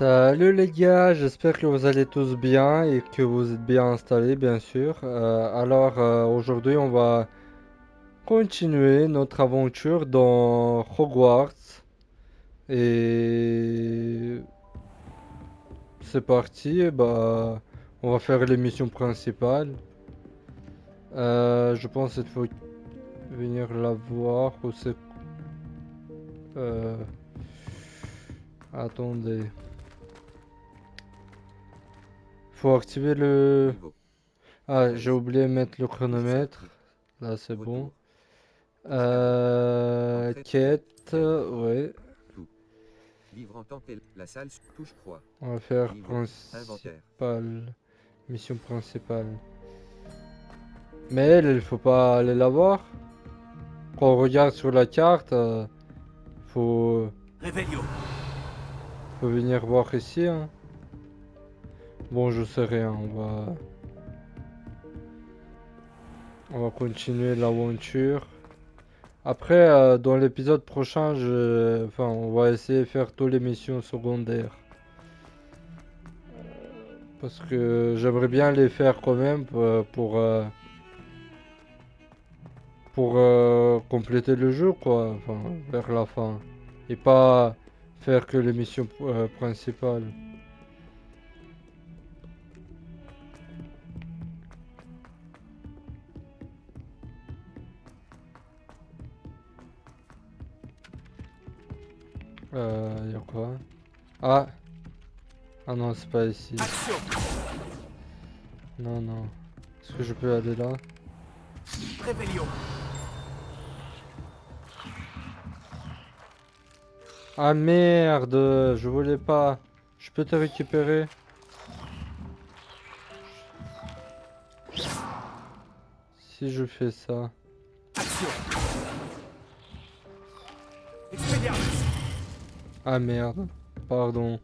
Salut les gars, j'espère que vous allez tous bien et que vous êtes bien installés, bien sûr. Aujourd'hui, on va continuer notre aventure dans Hogwarts. Et c'est parti, on va faire les missions principales. Je pense qu'il faut venir la voir ou c'est... euh, Attendez. Faut activer le... Niveau Ah, j'ai 13, oublié de mettre le 17 chronomètre. prix. Là, c'est bon. Retour. Escalier. Quête, Quête. ouais. Tout. Livre en temps et la salle touche croix. On va faire Niveau. Inventaire. principale. Mission principale. Mais elle, il faut pas aller la voir. Quand on regarde sur la carte, faut, Réveillon. faut venir voir ici, hein. Bon, je sais rien. On va continuer l'aventure. Après, dans l'épisode prochain, on va essayer de faire toutes les missions secondaires. Parce que j'aimerais bien les faire quand même pour compléter le jeu, quoi. Enfin, vers la fin. Et pas faire que les missions principales. Y a quoi? Ah! Ah non, c'est pas ici. Action. Non, non. Est-ce que je peux aller là? Réveillon. Ah merde! Je voulais pas. Je peux te récupérer? Si je fais ça. Action. Expelliarmus. Ah merde. Pardon.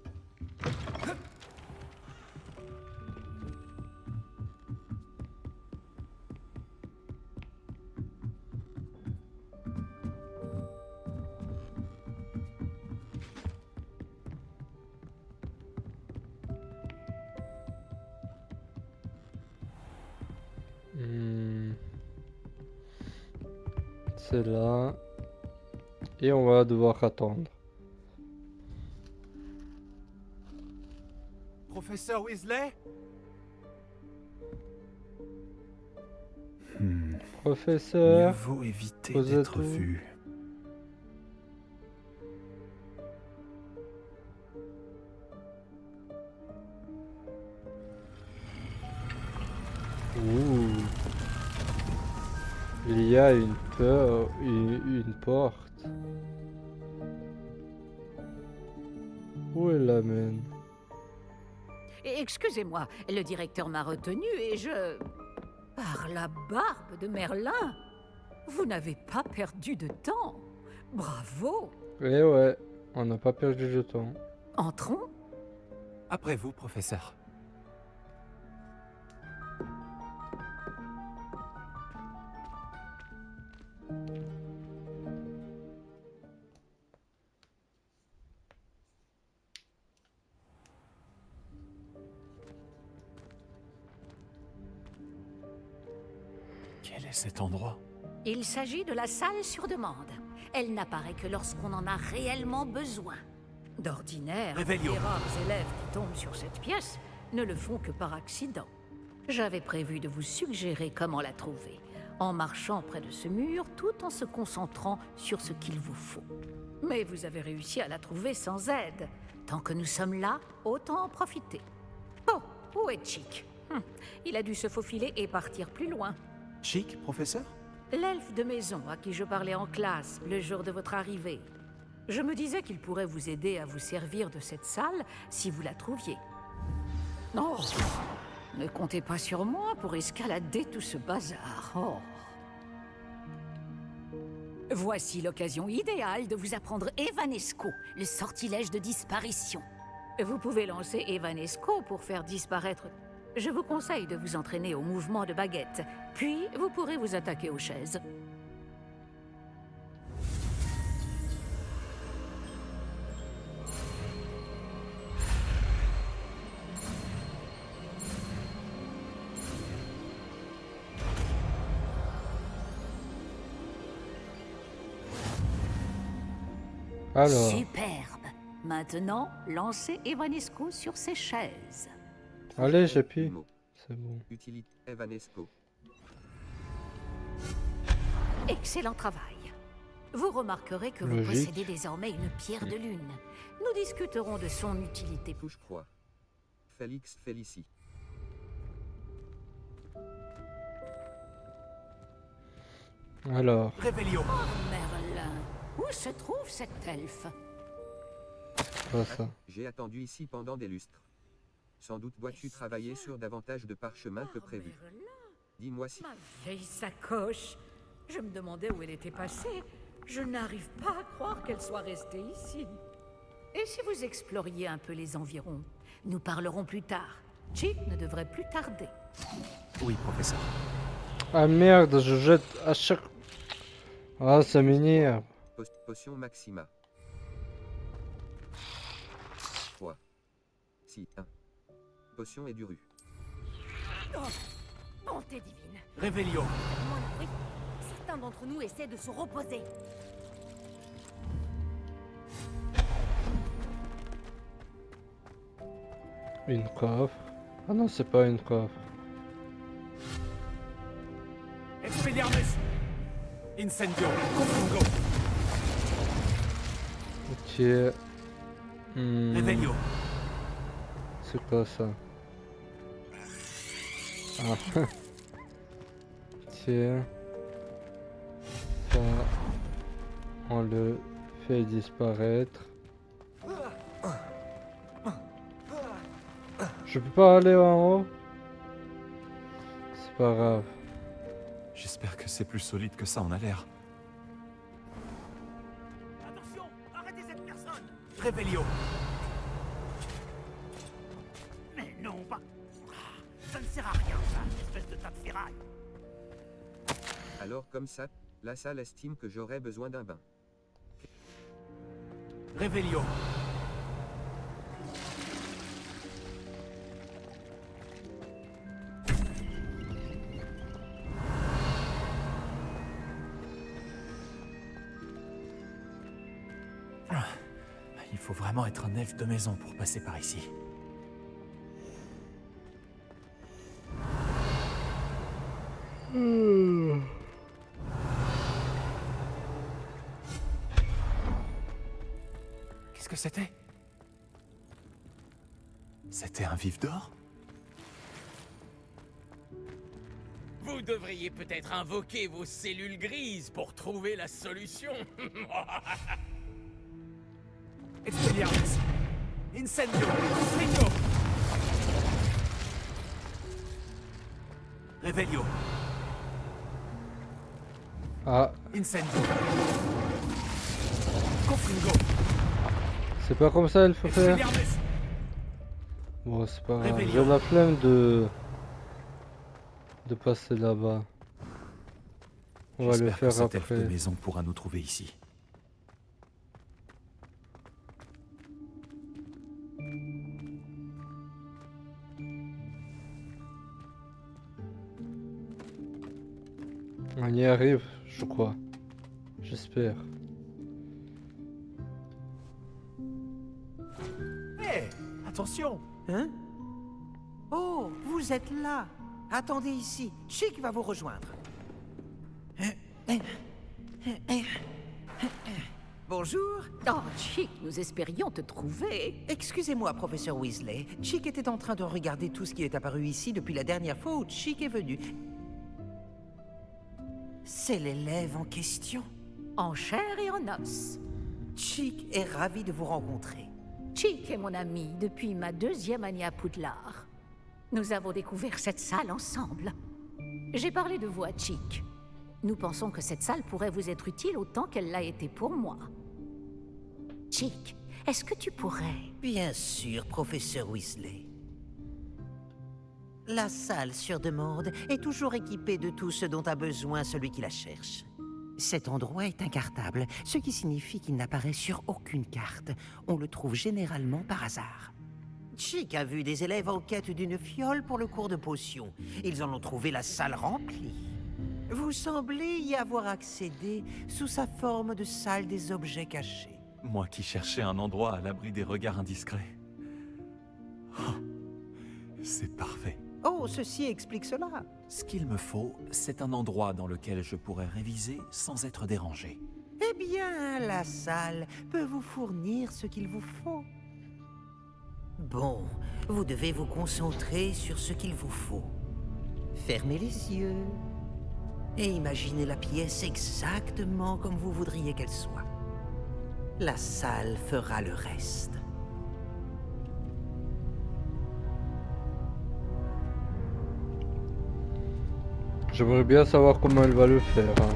Hmm, c'est là. Et on va devoir attendre. Professeur Weasley. Mieux Professeur, vaut éviter vous êtes d'être où? vu. Ouh. Il y a une porte. Où elle l'amène? Excusez-moi, le directeur m'a retenu et je... Par la barbe de Merlin, vous n'avez pas perdu de temps. Bravo. Eh ouais, on n'a pas perdu de temps. Entrons. Après vous, professeur. Quel est cet endroit? Il s'agit de la salle sur demande. Elle n'apparaît que lorsqu'on en a réellement besoin. D'ordinaire, Réveillon. les rares élèves qui tombent sur cette pièce ne le font que par accident. J'avais prévu de vous suggérer comment la trouver, en marchant près de ce mur tout en se concentrant sur ce qu'il vous faut. Mais vous avez réussi à la trouver sans aide. Tant que nous sommes là, autant en profiter. Bon, où est Chick? Il a dû se faufiler et partir plus loin. Chic, professeur. L'elfe de maison à qui je parlais en classe le jour de votre arrivée. Je me disais qu'il pourrait vous aider à vous servir de cette salle si vous la trouviez. Oh, ne comptez pas sur moi pour escalader tout ce bazar. Oh. Voici l'occasion idéale de vous apprendre Evanesco, le sortilège de disparition. Vous pouvez lancer Evanesco pour faire disparaître... Je vous conseille de vous entraîner au mouvement de baguette, puis vous pourrez vous attaquer aux chaises. Alors, Superbe. Maintenant, lancez Evanesco sur ses chaises. allez, j'appuie. Humo. C'est bon. Utilité Evanesco. Excellent travail. Vous remarquerez que vous Logique. possédez désormais une pierre de lune. Nous discuterons de son utilité. Touche croix. Félix Félicie. Alors, Réveillon. Merlin, où se trouve cet elfe? pas ça. J'ai attendu ici pendant des lustres. Sans doute dois-tu travailler sur davantage de parchemins que prévu. Merlin, Dis-moi si... ma vieille sacoche. Je me demandais où elle était passée. Je n'arrive pas à croire qu'elle soit restée ici. Et si vous exploriez un peu les environs? Nous parlerons plus tard. Chick ne devrait plus tarder. Oui, professeur. Ah merde, je jette à chaque... Ah, ça m'énerve. Potion Maxima. 3. Si, 1. Potion et du rue. Bonté divine. Réveillon. Moins de bruit. Certains d'entre nous essaient de se reposer. Une coffre. Ah non, c'est pas une coffre. Expelliarmus. Incendio. Confungo. Ok. Réveillon. C'est quoi ça? Ah. Tiens. Ça. On le fait disparaître. Je peux pas aller en haut? C'est pas grave. J'espère que c'est plus solide que ça en a l'air. Attention, arrêtez cette personne. Réveillon. Mais non, pas... Ça ne sert à rien, ça, espèce de tas de ferraille. Alors comme ça, la salle estime que j'aurais besoin d'un bain. Réveillon. Il faut vraiment être un elfe de maison pour passer par ici. Qu'est-ce que c'était? C'était un vif d'or? Vous devriez peut-être invoquer vos cellules grises pour trouver la solution. Expelliarmus. Incendio. Frigo. Réveillon. Ah, Incendio. Confungo. c'est pas comme ça il faut faire. Expelliarmus. Bon, c'est pas grave. Réveillon. J'ai la flemme de passer là-bas. On va le J'espère que faire cet elfe de après. maison pourra nous trouver ici. On y arrive, je crois. J'espère. Hé, attention. Hein? Oh, vous êtes là. Attendez ici. Chick va vous rejoindre. Bonjour. Oh, Chick, nous espérions te trouver. Excusez-moi, professeur Weasley. Chick était en train de regarder tout ce qui est apparu ici depuis la dernière fois où Chick est venu. C'est l'élève en question. En chair et en os. Chick est ravi de vous rencontrer. Chick est mon ami depuis ma 2e année à Poudlard. Nous avons découvert cette salle ensemble. J'ai parlé de vous à Chick. Nous pensons que cette salle pourrait vous être utile autant qu'elle l'a été pour moi. Chick, est-ce que tu pourrais... Bien sûr, professeur Weasley. La salle sur demande est toujours équipée de tout ce dont a besoin celui qui la cherche. Cet endroit est incartable, ce qui signifie qu'il n'apparaît sur aucune carte. On le trouve généralement par hasard. Chick a vu des élèves en quête d'une fiole pour le cours de potions. Ils en ont trouvé la salle remplie. Vous semblez y avoir accédé sous sa forme de salle des objets cachés. Moi qui cherchais un endroit à l'abri des regards indiscrets. Oh, c'est parfait. Oh, ceci explique cela. Ce qu'il me faut, c'est un endroit dans lequel je pourrais réviser sans être dérangé. Eh bien, la salle peut vous fournir ce qu'il vous faut. Bon, vous devez vous concentrer sur ce qu'il vous faut. Fermez les yeux et imaginez la pièce exactement comme vous voudriez qu'elle soit. La salle fera le reste. J'aimerais bien savoir comment elle va le faire, hein.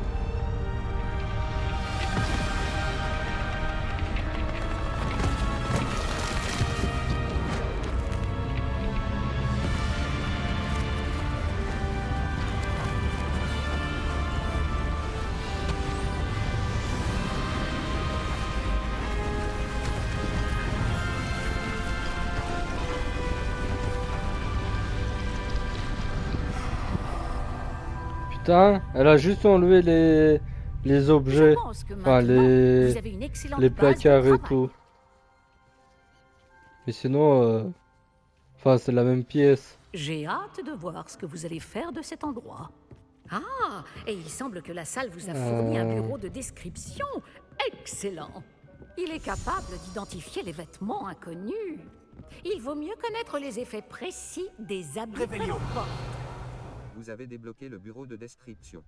Putain, elle a juste enlevé les objets, Je pense que enfin maintenant, les vous avez une excellente les base de placards et travail. tout. Mais sinon, enfin c'est la même pièce. J'ai hâte de voir ce que vous allez faire de cet endroit. Ah, et il semble que la salle vous a fourni un bureau de description. Excellent. Il est capable d'identifier les vêtements inconnus. Il vaut mieux connaître les effets précis des habits que l'on porte. Vous avez débloqué le bureau de description.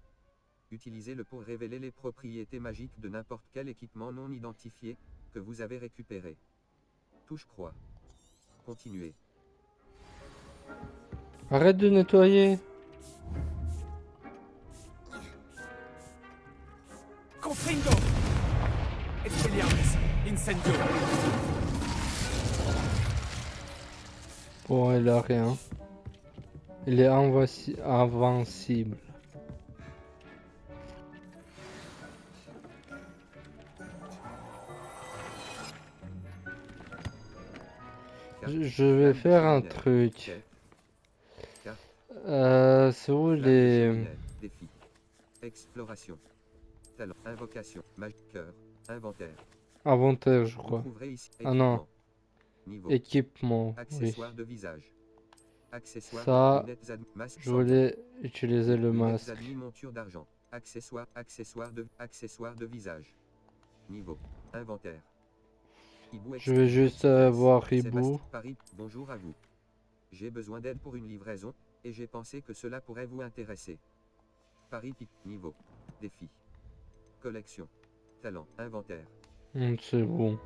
Utilisez-le pour révéler les propriétés magiques de n'importe quel équipement non identifié que vous avez récupéré. Touche croix. Continuez. Arrête de nettoyer. Confringo! Expelliarmus! Incendio! Bon, elle a rien. Elle est invincible. Je vais faire un truc. C'est où les... Défi. Exploration. Talent. Invocation. Magie. Cœur. Inventaire. Inventaire, je Vous crois. trouverez ici Ah non. équipement. Niveau. Équipement, oui. Accessoires de visage. Accessoires Ça, de lunettes masque je voulais utiliser le masque. monture d'argent. Accessoires de visage. Niveau. Inventaire. Hibou Je vais juste voir Hibou. Sébastien Paris, bonjour à vous. J'ai besoin d'aide pour une livraison, et j'ai pensé que cela pourrait vous intéresser. Paris niveau. Défi. Collection. Talent. Inventaire. C'est bon.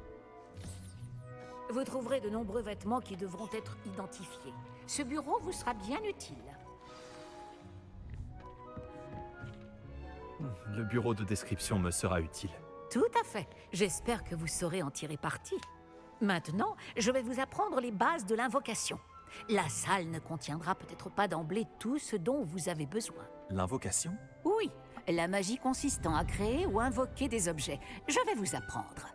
Vous trouverez de nombreux vêtements qui devront être identifiés. Ce bureau vous sera bien utile. Le bureau de description me sera utile. Tout à fait. J'espère que vous saurez en tirer parti. Maintenant, je vais vous apprendre les bases de l'invocation. La salle ne contiendra peut-être pas d'emblée tout ce dont vous avez besoin. L'invocation? Oui, la magie consistant à créer ou invoquer des objets. Je vais vous apprendre.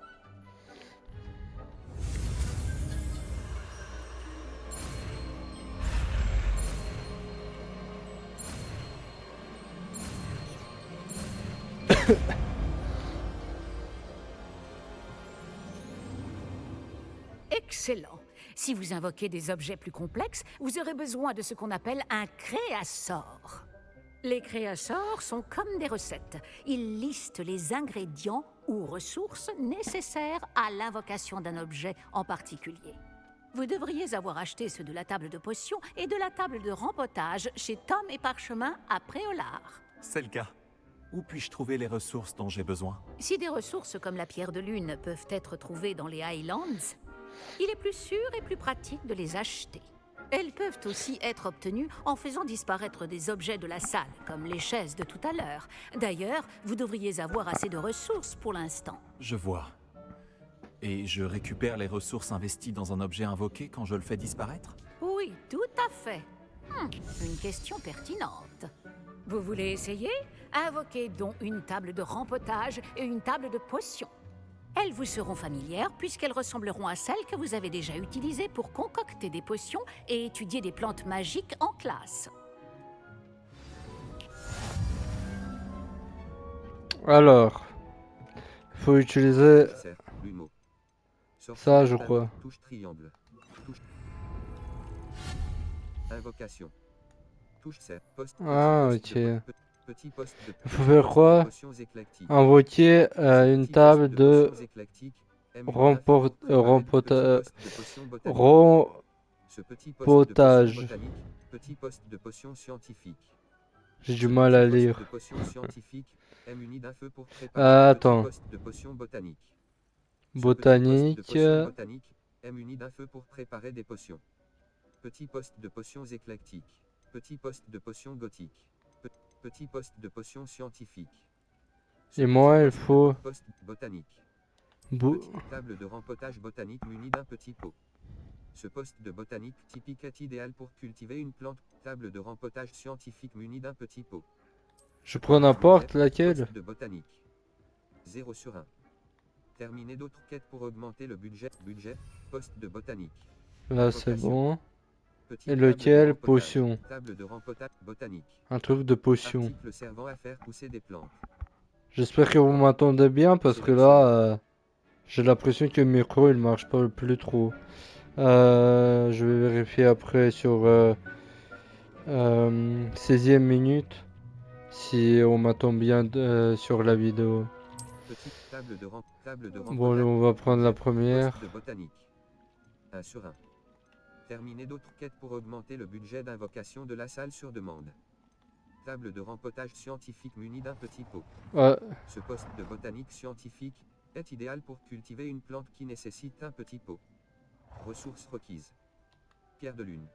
Excellent. Si vous invoquez des objets plus complexes, vous aurez besoin de ce qu'on appelle un créasort. Les créasors sont comme des recettes. Ils listent les ingrédients ou ressources nécessaires à l'invocation d'un objet en particulier. Vous devriez avoir acheté ceux de la table de potions et de la table de rempotage chez Tom et Parchemin à Préolard. C'est le cas. Où puis-je trouver les ressources dont j'ai besoin? Si des ressources comme la pierre de lune peuvent être trouvées dans les Highlands, il est plus sûr et plus pratique de les acheter. Elles peuvent aussi être obtenues en faisant disparaître des objets de la salle, comme les chaises de tout à l'heure. D'ailleurs, vous devriez avoir assez de ressources pour l'instant. Je vois. Et je récupère les ressources investies dans un objet invoqué quand je le fais disparaître? Oui, tout à fait. Une question pertinente. Vous voulez essayer? Invoquez donc une table de rempotage et une table de potions. Elles vous seront familières puisqu'elles ressembleront à celles que vous avez déjà utilisées pour concocter des potions et étudier des plantes magiques en classe. Alors, il faut utiliser L'humo. Sortie Ça, je d'anneau, crois. touche triangle. Touche. Invocation. Touche cercle. Poste. Ah, Petit poste de ok. petit poste de Il faut faire quoi? potions éclactiques. Invoquer Ce une petit table poste de potions éclactiques aime une info pour préparer de petits postes de potions botaniques. Ce petit poste de potions rempotage. botaniques, petit poste de potions scientifiques. J'ai Ce du mal à petit poste lire. de potions scientifiques est muni d'un feu pour préparer de petits Attends. postes de potions botaniques. Ce petit poste de Botanique. potions botaniques est muni d'un feu pour préparer des potions. Petit poste de potions éclectiques. Petit poste de potions gothiques. Petit poste de potions scientifiques. Ce Et petit moi, il poste de faut poste botanique. bo- Petite table de rempotage botanique munie d'un petit pot. Ce poste de botanique typique est idéal pour cultiver une plante. Table de rempotage scientifique munie d'un petit pot. Je prends n'importe laquelle. Poste de botanique. 0 sur 1. Terminer d'autres quêtes pour augmenter le budget. Budget. Poste de botanique. Là, c'est Invocation. bon. Petite Et table de lequel? rempotage. Potion. Table de rempotage botanique. Un truc de potion. Article servant à faire pousser des plantes. J'espère que vous m'entendez bien parce que là, j'ai l'impression que le micro il marche pas plus trop. Je vais vérifier après sur 16e minute si on m'entend bien sur la vidéo. Petite table de Bon, rempotage. on va prendre la Budget. première. Poste de botanique. 1 sur 1. Terminer d'autres quêtes pour augmenter le budget d'invocation de la salle sur demande. Table de rempotage scientifique munie d'un petit pot. Ouais, Ce poste de botanique scientifique est idéal pour cultiver une plante qui nécessite un petit pot. Ressources requises. Pierre de lune.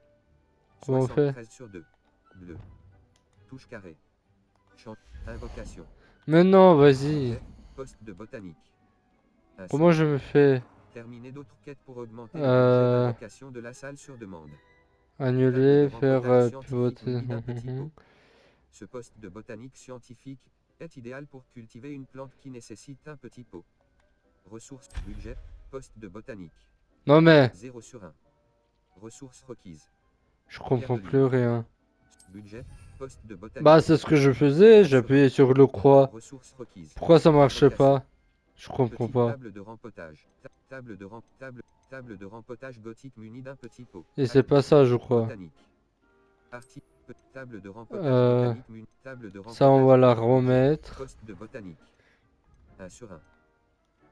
comment on fait? 73 sur 2. Bleu. Touche carré. Chant. Invocation. Mais non, vas-y. Poste de botanique. Un Comment sur je me fais? Terminer d'autres quêtes pour augmenter le budget d'invocation de la salle sur demande. Annuler, Table de faire rempotage scientifique pivoter. munie d'un petit pot. Ce poste de botanique scientifique est idéal pour cultiver une plante qui nécessite un petit pot. Ressources, budget, poste de botanique. Non mais, 0 sur 1. Ressources requises. je comprends plus rien. Budget, poste de botanique. Bah, c'est ce que je faisais, j'appuyais sur le croix. Ressources requises. Pourquoi ça marchait Invocation. pas? Je comprends Petite pas. table de rempotage. Table de rempotage gothique munie d'un petit pot. Et c'est pas ça, je crois. Botanique. Table de rempotage Euh, botanique munie. Table de Ça, on va la rempotage remettre. Poste de botanique. 1 sur 1.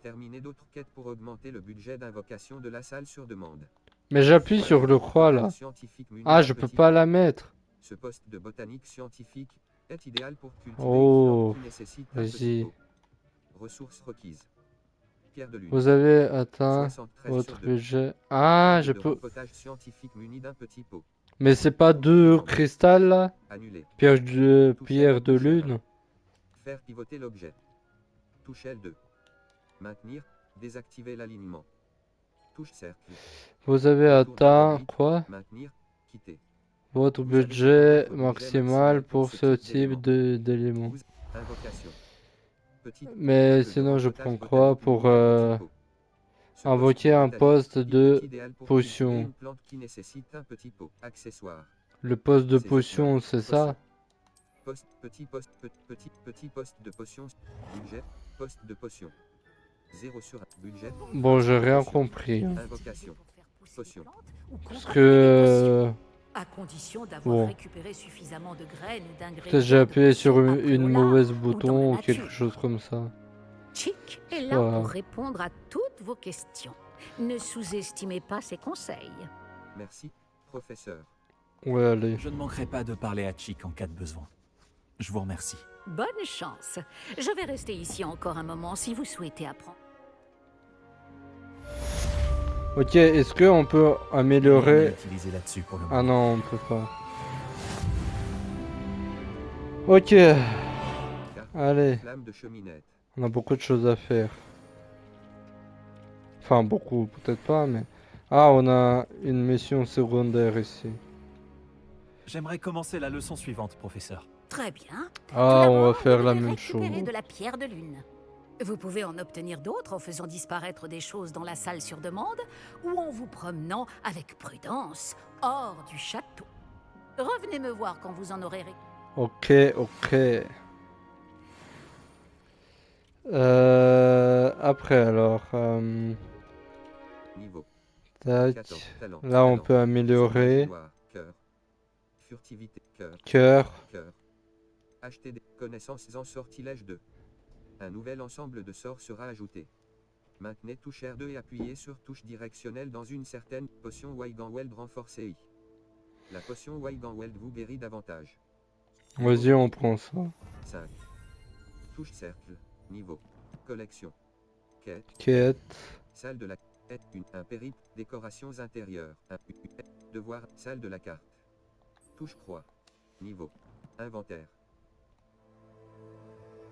Terminer d'autres quêtes pour augmenter le budget d'invocation de la salle sur demande. Mais j'appuie sur le croix là. Scientifique munie Ah, d'un je peux petit pas pot. la mettre. Ce poste de botanique scientifique est idéal pour cultiver Oh, une plante qui nécite un petit vas-y. pot. Ressources requises. Pierre de lune. Vous avez atteint 73 votre sur 2. budget. Ah, je De peux. rempotage scientifique muni d'un petit pot. Mais c'est pas deux cristal là? Annulé. Pierre de lune. Faire pivoter l'objet. Touche L2. Maintenir. Désactiver l'alignement. Touche cercle. Vous avez Retour atteint dynamique. quoi? Maintenir. Quitter. Votre Vous avez budget atteint votre budget maximal pour ce type d'élément. d'élément. Invocation. Petite Mais table de sinon, je rempotage prends quoi botanique pour munie d'un petit pot. Ce invoquer poste de un botanique poste typique de est idéal pour potion. cultiver une plante qui nécessite un petit pot. Accessoire. le poste de Ces potion, c'est ça? Petit poste de potion. Budget. Poste de potion. 0 sur 1. Budget. Bon, j'ai rien Potion. compris. Invocation. Potion. Parce que À condition d'avoir bon. récupéré suffisamment de graines ou d'ingrédients. peut-être j'ai de appuyé sur potions une à mauvaise Polar bouton dans ou la quelque nature. chose comme ça. Chick est C'est là pas pour grave. répondre à toutes vos questions. Ne sous-estimez pas ses conseils. Merci, professeur. Ouais, allez. Je ne manquerai pas de parler à Chick en cas de besoin. Je vous remercie. Bonne chance. Je vais rester ici encore un moment si vous souhaitez apprendre. Ok, est-ce qu'on peut Rien à améliorer... utiliser là-dessus pour le Ah moment. non, on peut pas. Ok, allez. Flamme de cheminette. On a beaucoup de choses à faire. Enfin, beaucoup, peut-être pas, mais... Ah, on a une mission secondaire ici. J'aimerais commencer la leçon suivante, professeur. Très bien. Ah, Tout on va d'abord, faire vous la devez même chose. récupérer de la pierre de lune. Vous pouvez en obtenir d'autres en faisant disparaître des choses dans la salle sur demande ou en vous promenant avec prudence hors du château. Revenez me voir quand vous en aurez récupéré. Ok. après alors. Niveau Tac. 14. Talent. Là, on Talent. peut améliorer. Gloire. Cœur. Furtivité. Cœur. Cœur. Cœur. Acheter des connaissances en sortilège 2. Un nouvel ensemble de sorts sera ajouté. Maintenez touche R2 et appuyez sur touche directionnelle dans une certaine potion Waiganweld renforcée. La potion Waiganweld vous guérit davantage. Vas-y, on prend ça. 5. Touche cercle. Niveau. Collection. Quête. Quête. Salle de la quête. Un périple. Décorations intérieures. Devoir. Salle de la carte. Touche croix. Niveau. Inventaire.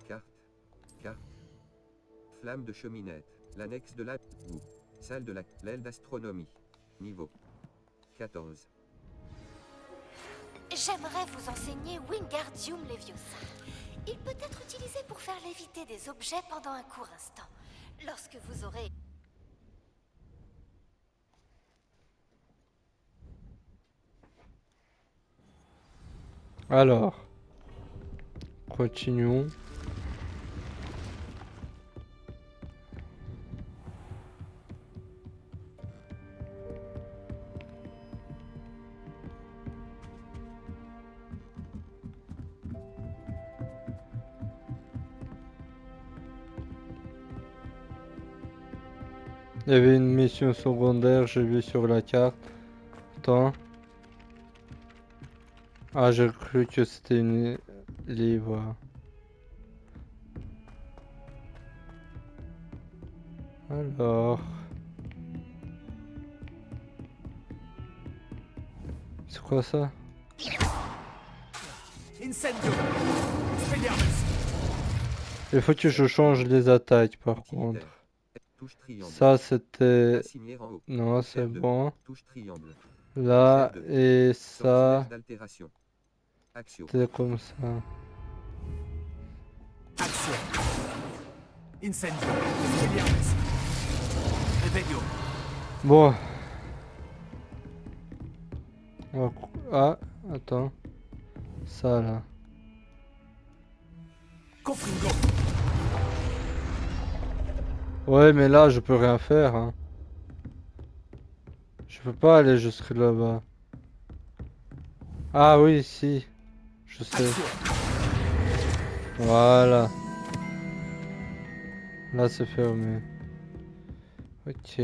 Carte. Carte. Flamme de cheminette. L'annexe de la boue. Salle de la l'aile d'astronomie. Niveau 14. J'aimerais vous enseigner Wingardium Leviosa. Il peut être utilisé pour faire léviter des objets pendant un court instant. Lorsque vous aurez... Alors. Continuons. Il y avait une mission secondaire, j'ai vu sur la carte. Attends. Ah, j'ai cru que c'était une livre. Alors. C'est quoi ça? Incendio. Expelliarmus. Il faut que je change les attaques par contre. Utilitaire. Touche triangle. Ça c'était... Assigner en haut. Non, c'est R2. bon. Touche triangle. Là Touche R2. et ça, Sortilège d'altération. Action. c'est comme ça. Action. Incendio. Expelliarmus. Revelio. Bon. Ah, attends. Ça là. Confringo. Ouais, mais là, je peux rien faire, hein. Je peux pas aller jusque là-bas. Ah oui, si. Je sais. Action. Voilà. Là, c'est fermé. Ok.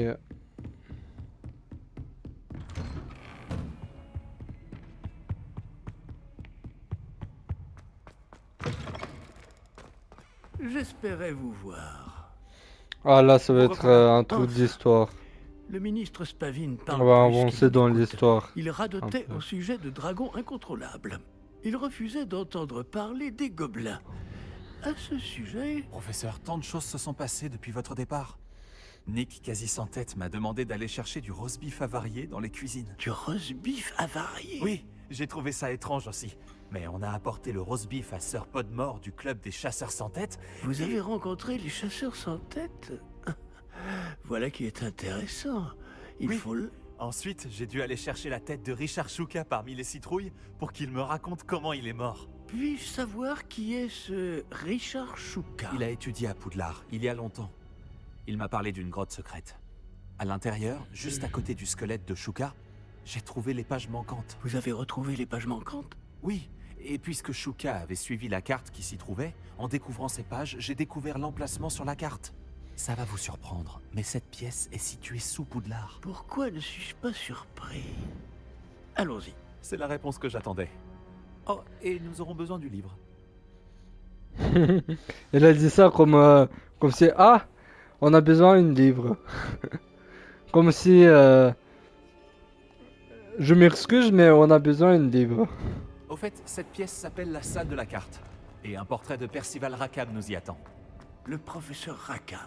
J'espérais vous voir. Ah là, ça va être un Enfin. truc d'histoire. Le ministre Spavin On parle va plus qu'il avancer dans n'écoute. l'histoire. Il radotait Un peu. au sujet de dragons incontrôlables. Il refusait d'entendre parler des gobelins. À ce sujet, Professeur, tant de choses se sont passées depuis votre départ. Nick, quasi sans tête, m'a demandé d'aller chercher du roast beef avarié dans les cuisines. du roast beef avarié. Oui, j'ai trouvé ça étrange aussi. Mais on a apporté le roast beef à Sir Podmore du club des chasseurs sans tête. Vous avez rencontré les chasseurs sans tête? Voilà qui est intéressant. Il Oui. faut le... Ensuite, j'ai dû aller chercher la tête de Richard Shuka parmi les citrouilles pour qu'il me raconte comment il est mort. Puis-je savoir qui est ce Richard Shuka? Il a étudié à Poudlard, il y a longtemps. Il m'a parlé d'une grotte secrète. À l'intérieur, juste à côté du squelette de Shuka, j'ai trouvé les pages manquantes. Vous avez retrouvé les pages manquantes? Oui, et puisque Shuka avait suivi la carte qui s'y trouvait, en découvrant ces pages, j'ai découvert l'emplacement sur la carte. Ça va vous surprendre, mais cette pièce est située sous Poudlard. Pourquoi ne suis-je pas surpris? Allons-y. C'est la réponse que j'attendais. Oh, et nous aurons besoin du livre. Il a dit ça comme si... Ah, on a besoin d'un livre. Comme si... Je m'excuse, mais on a besoin d'un livre. Au fait, cette pièce s'appelle la salle de la carte. Et un portrait de Percival Rackham nous y attend. Le professeur Rackham.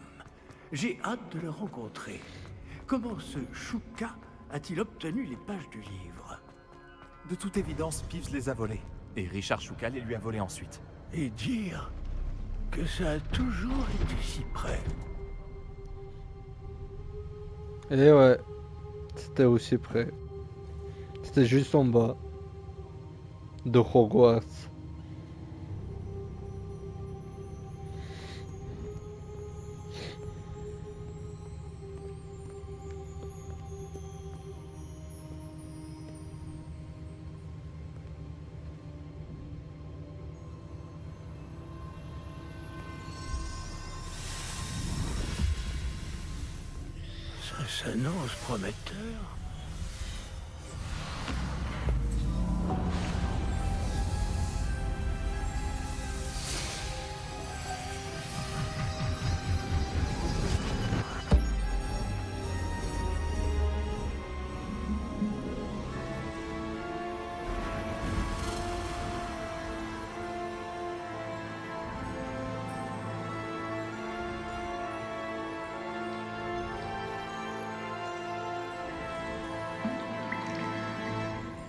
J'ai hâte de le rencontrer. Comment ce Shuka a-t-il obtenu les pages du livre? De toute évidence, Peeves les a volées. Et Richard Shuka les lui a volées ensuite. Et dire que ça a toujours été si près. Et ouais, c'était aussi près. C'était juste en bas de Hogwarts. s'annonce prometteur.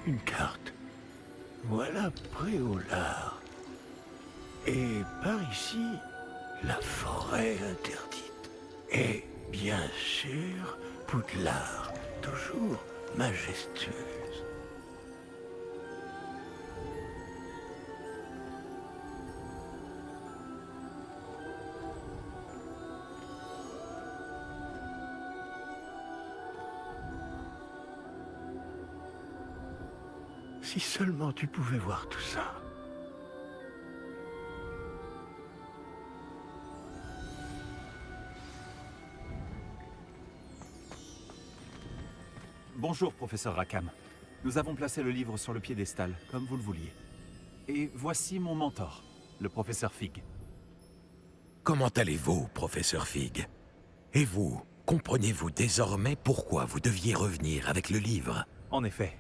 Une carte. Voilà Préolard. Et par ici, la forêt interdite. Et bien sûr, Poudlard, toujours majestueuse. Si seulement tu pouvais voir tout ça. Bonjour, professeur Rackham. Nous avons placé le livre sur le piédestal, comme vous le vouliez. Et voici mon mentor, le professeur Fig. Comment allez-vous, professeur Fig? Et vous, comprenez-vous désormais pourquoi vous deviez revenir avec le livre? En effet,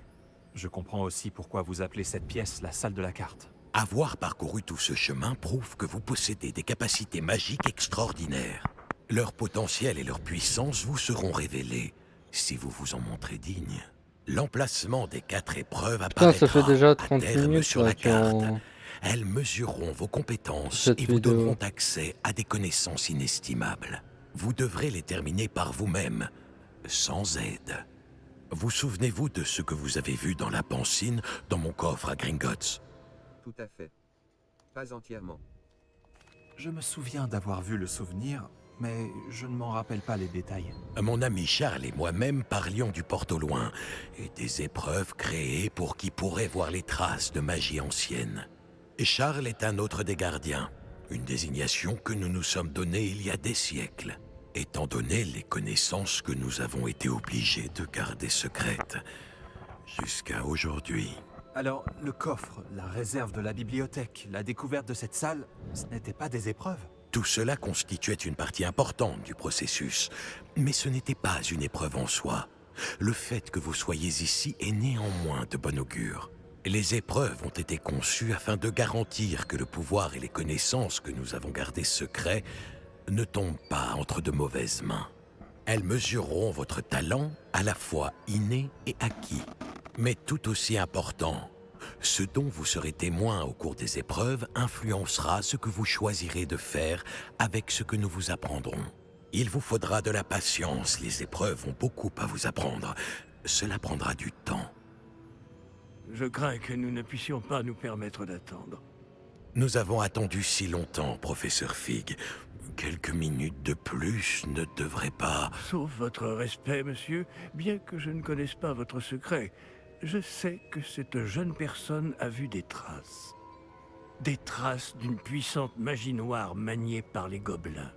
je comprends aussi pourquoi vous appelez cette pièce la salle de la carte. Avoir parcouru tout ce chemin prouve que vous possédez des capacités magiques extraordinaires. Leur potentiel et leur puissance vous seront révélés si vous vous en montrez digne. L'emplacement des 4 épreuves Putain, ça fait apparaîtra déjà à 30 terme minutes sur là la carte. qu'on... Elles mesureront vos compétences Cette et vous vidéo. donneront accès à des connaissances inestimables. Vous devrez les terminer par vous-même, sans aide. Vous souvenez-vous de ce que vous avez vu dans la pancine dans mon coffre à Gringotts? Tout à fait. Pas entièrement. Je me souviens d'avoir vu le souvenir, mais je ne m'en rappelle pas les détails. Mon ami Charles et moi-même parlions du porte au loin et des épreuves créées pour qui pourrait voir les traces de magie ancienne. Et Charles est un autre des gardiens, une désignation que nous nous sommes donnée il y a des siècles, étant donné les connaissances que nous avons été obligés de garder secrètes jusqu'à aujourd'hui. Alors, le coffre, la réserve de la bibliothèque, la découverte de cette salle, ce n'étaient pas des épreuves? Tout cela constituait une partie importante du processus, mais ce n'était pas une épreuve en soi. Le fait que vous soyez ici est néanmoins de bon augure. Les épreuves ont été conçues afin de garantir que le pouvoir et les connaissances que nous avons gardées secrets ne tombent pas entre de mauvaises mains. Elles mesureront votre talent à la fois inné et acquis. Mais tout aussi important, ce dont vous serez témoin au cours des épreuves influencera ce que vous choisirez de faire avec ce que nous vous apprendrons. Il vous faudra de la patience, les épreuves ont beaucoup à vous apprendre. Cela prendra du temps. Je crains que nous ne puissions pas nous permettre d'attendre. Nous avons attendu si longtemps, professeur Fig. Quelques minutes de plus ne devraient pas... Sauf votre respect, monsieur, bien que je ne connaisse pas votre secret, je sais que cette jeune personne a vu des traces. Des traces d'une puissante magie noire maniée par les gobelins.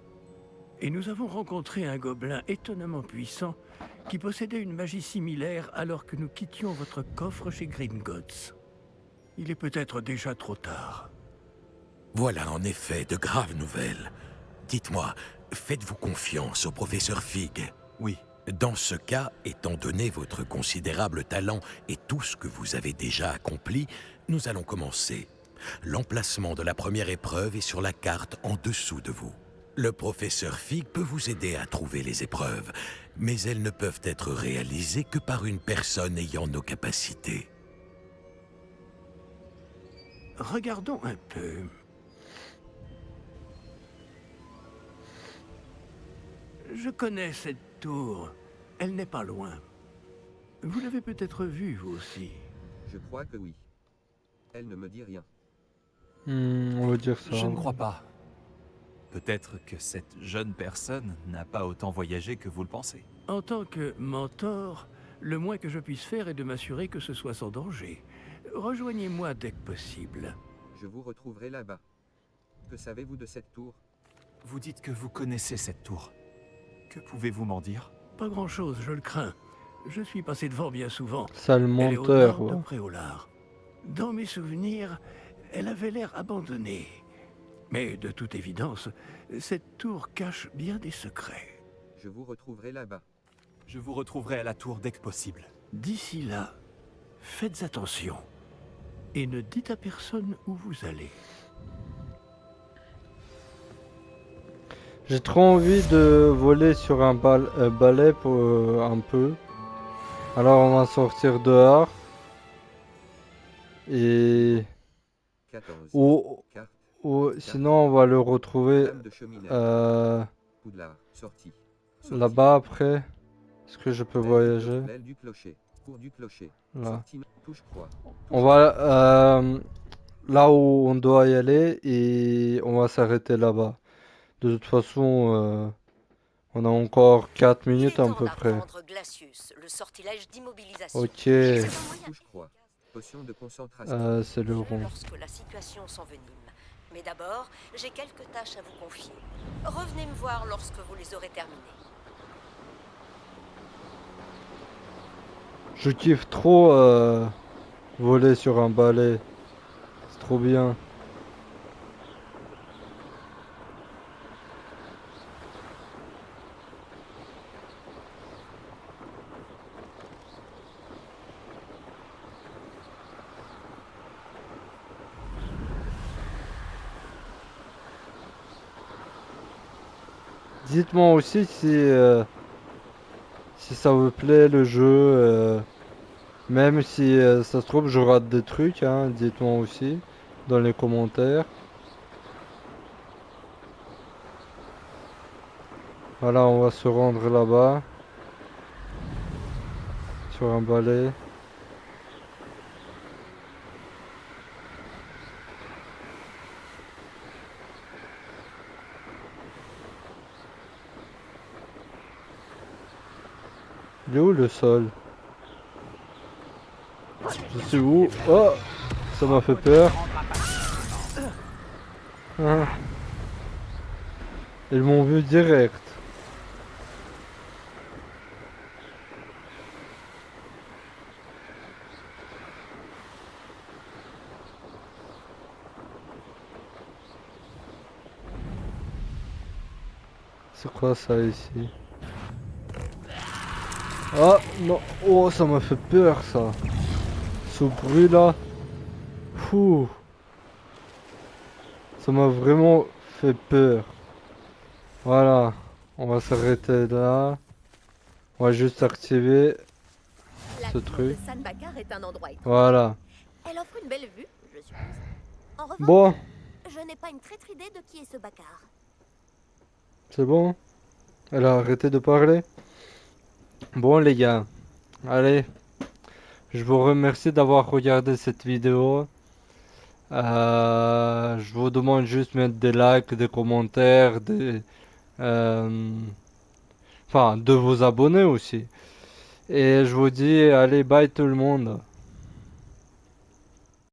Et nous avons rencontré un gobelin étonnamment puissant qui possédait une magie similaire alors que nous quittions votre coffre chez Gringotts. Il est peut-être déjà trop tard. Voilà en effet de graves nouvelles. Dites-moi, faites-vous confiance au professeur Fig? Oui. Dans ce cas, étant donné votre considérable talent et tout ce que vous avez déjà accompli, nous allons commencer. L'emplacement de la première épreuve est sur la carte en dessous de vous. Le professeur Fig peut vous aider à trouver les épreuves, mais elles ne peuvent être réalisées que par une personne ayant nos capacités. Regardons un peu. Je connais cette tour. Elle n'est pas loin. Vous l'avez peut-être vue, vous aussi. Je crois que oui. Elle ne me dit rien. on va dire ça. Je ne crois pas. Peut-être que cette jeune personne n'a pas autant voyagé que vous le pensez. En tant que mentor, le moins que je puisse faire est de m'assurer que ce soit sans danger. Rejoignez-moi dès que possible. Je vous retrouverai là-bas. Que savez-vous de cette tour? Vous dites que vous connaissez cette tour. Que pouvez-vous m'en dire? Pas grand-chose, je le crains. Je suis passé devant bien souvent. Sale Elle est au menteur, nord de ouais. Préolard. Dans mes souvenirs, elle avait l'air abandonnée. Mais de toute évidence, cette tour cache bien des secrets. Je vous retrouverai là-bas. Je vous retrouverai à la tour dès que possible. D'ici là, faites attention. Et ne dites à personne où vous allez. J'ai trop envie de voler sur un balai pour un peu. Alors on va sortir dehors. Et... 14. Ou, Carte. sinon on va le retrouver Lame de cheminée. Poudlard. Sortie. Sortie. là-bas après. Est-ce que je peux voyager? L'aile du clocher. Cours du clocher. Là. Sortie. Touche croix. On va là où on doit y aller et on va s'arrêter là-bas. De toute façon, on a encore 4 minutes à peu près. Glacius, le sortilège d'immobilisation. Ok, Touche croix. Potion de concentration. c'est le rond. Lorsque la situation s'envenime. Mais d'abord, j'ai quelques tâches à vous confier. Revenez me voir lorsque vous les aurez terminées. Je kiffe trop voler sur un balai. C'est trop bien. Dites-moi aussi si ça vous plaît le jeu. Même si ça se trouve je rate des trucs, hein, dites-moi aussi dans les commentaires. Voilà, on va se rendre là-bas. Sur un balai. Il est où le sol? Je sais où. Oh! Ça m'a fait peur. Ah. Ils m'ont vu direct. C'est quoi ça ici? Ah non, oh ça m'a fait peur ça. Ce bruit là. Fou. Ça m'a vraiment fait peur. Voilà, on va s'arrêter là. On va juste activer ce truc. San Bakar est un endroit étrange. Voilà. Elle offre une belle vue, je suppose. En revanche, Bon, je n'ai pas une traître idée de qui est ce Bakar. c'est bon. Elle a arrêté de parler. Bon les gars, allez. Je vous remercie d'avoir regardé cette vidéo. Je vous demande juste de mettre des likes, des commentaires, enfin, de vous abonner aussi. Et je vous dis, allez, bye tout le monde.